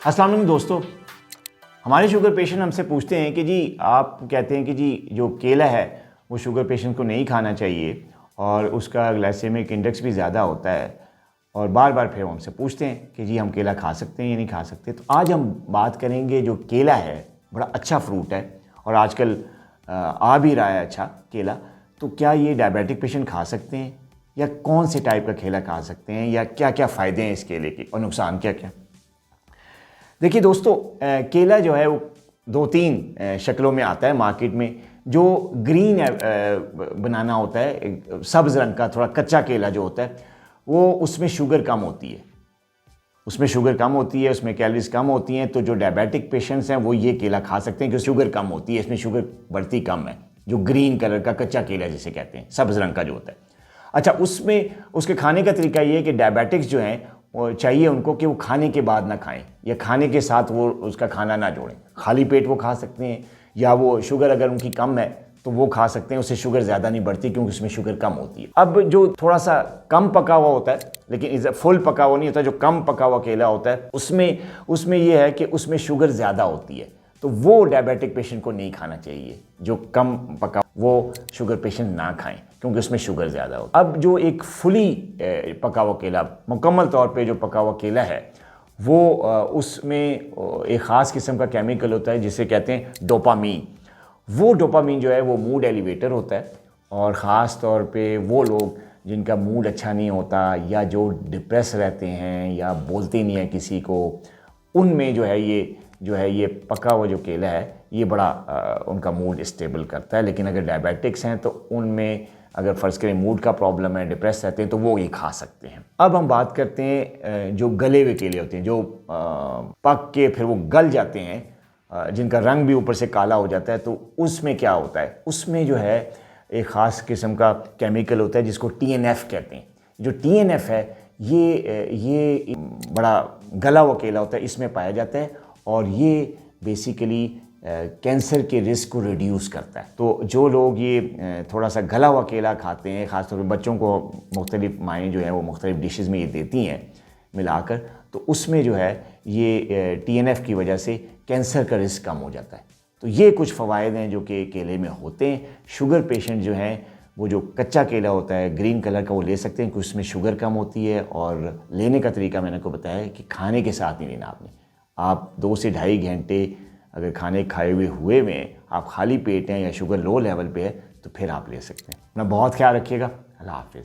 अस्सलाम वालेकुम दोस्तों, हमारे शुगर पेशेंट हमसे पूछते हैं कि जी आप कहते हैं कि जी जो केला है वो शुगर पेशेंट को नहीं खाना चाहिए और उसका ग्लाइसेमिक इंडेक्स भी ज़्यादा होता है और बार बार फिर वो हमसे पूछते हैं कि जी हम केला खा सकते हैं या नहीं खा सकते। तो आज हम बात करेंगे, जो केला है बड़ा अच्छा फ्रूट है और आजकल आ भी रहा है अच्छा केला, तो क्या ये डायबिटिक पेशेंट खा सकते हैं या कौन से टाइप का केला खा सकते हैं या क्या क्या फ़ायदे हैं इस केले के और नुकसान क्या क्या। देखिए दोस्तों, केला जो है वो दो तीन शक्लों में आता है मार्केट में। जो ग्रीन बनाना होता है, सब्ज़ रंग का थोड़ा कच्चा केला जो होता है, वो उसमें शुगर कम होती है, उसमें कैलोरीज कम होती हैं। तो जो डायबिटिक पेशेंट्स हैं वो ये केला खा सकते हैं क्योंकि शुगर कम होती है, इसमें शुगर बढ़ती कम है। जो ग्रीन कलर का कच्चा केला जिसे कहते हैं, सब्ज़ रंग का जो होता है। अच्छा, उसमें उसके खाने का तरीका ये है कि डायबिटिक्स जो हैं और चाहिए उनको कि वो खाने के बाद ना खाएं या खाने के साथ वो उसका खाना ना जोड़ें। खाली पेट वो खा सकते हैं या वो शुगर अगर उनकी कम है तो वो खा सकते हैं, उससे शुगर ज़्यादा नहीं बढ़ती क्योंकि उसमें शुगर कम होती है। अब जो थोड़ा सा कम पका हुआ होता है, लेकिन फुल पका हुआ नहीं होता, जो कम पका हुआ केला होता है उसमें ये है कि उसमें शुगर ज़्यादा होती है, तो वो डायबिटिक पेशेंट को नहीं खाना चाहिए। जो कम पका वो शुगर पेशेंट ना खाएं क्योंकि उसमें शुगर ज़्यादा होती है। अब जो एक फुली पका हुआ केला, मुकम्मल तौर पे जो पका हुआ केला है, वो उसमें एक ख़ास किस्म का केमिकल होता है जिसे कहते हैं डोपामीन। वो डोपामीन जो है वो मूड एलिवेटर होता है और ख़ास तौर पे वो लोग जिनका मूड अच्छा नहीं होता या जो डिप्रेस रहते हैं या बोलते नहीं है किसी को, उनमें जो है ये पका हुआ जो केला है ये बड़ा उनका मूड स्टेबल करता है। लेकिन अगर डायबिटिक्स हैं तो उनमें अगर फ़र्ज़ करें मूड का प्रॉब्लम है, डिप्रेस रहते हैं, तो वो ये खा सकते हैं। अब हम बात करते हैं जो गले हुए केले होते हैं, जो पक के फिर वो गल जाते हैं, जिनका रंग भी ऊपर से काला हो जाता है। तो उसमें क्या होता है, उसमें जो है एक ख़ास किस्म का केमिकल होता है जिसको TNF कहते हैं। जो TNF है ये बड़ा गला हुआ केला होता है, इसमें पाया जाता है और ये बेसिकली कैंसर के रिस्क को रिड्यूस करता है। तो जो लोग ये थोड़ा सा गला हुआ केला खाते हैं, ख़ासतौर पर बच्चों को मुख्तलिफ माएँ जो हैं वो मुख्तलिफ डिशेज़ में ये देती हैं मिलाकर, तो उसमें जो है ये TNF की वजह से कैंसर का रिस्क कम हो जाता है। तो ये कुछ फ़वाइद हैं जो कि केले में होते हैं। शुगर पेशेंट जो हैं वो जो कच्चा केला होता है ग्रीन कलर का वो ले सकते हैं क्योंकि उसमें शुगर कम होती है और लेने का तरीका मैंने आपको बताया है कि खाने के साथ नहीं लेना आपने। आप 2 से ढाई घंटे अगर खाने खाए हुए में आप खाली पेट हैं या शुगर लो लेवल पे है तो फिर आप ले सकते हैं। अपना बहुत ख्याल रखिएगा। अल्लाह हाफिज़।